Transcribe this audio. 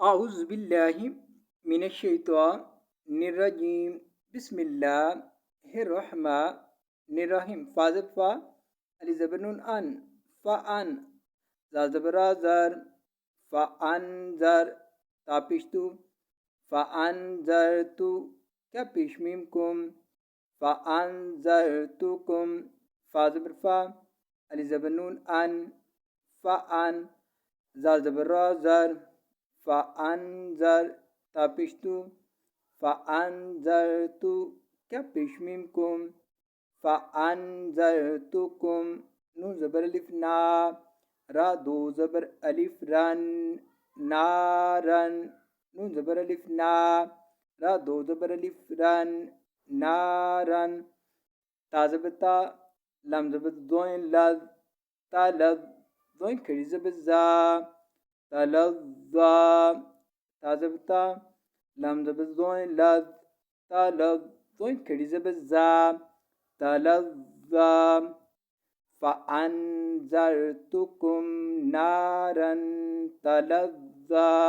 أعوذ بالله من الشيطان الرجيم بسم الله الرحمن الرحيم فازفا الزبنون أن فأن زازبرازر فأنزر تابشتو فأنزرتو كبشميمكم فأنزرتكم فازبرفا الزبنون أن فأن زازبرازر فأنذر تابشتو فأنذرت كبشميمكم فأنذرتكم نون زبر ألف نا را دو زبر ألف رن نارن نون زبر ألف نا را دو زبر ألف رن نارن تا زبتا لم زبر دوين لذ تا لذ دوين كري زبر زا تلظى تازبتا لم زبزوين لذ تلظ دوين كري زبزا تلظى فأنذرتكم نارا تلظى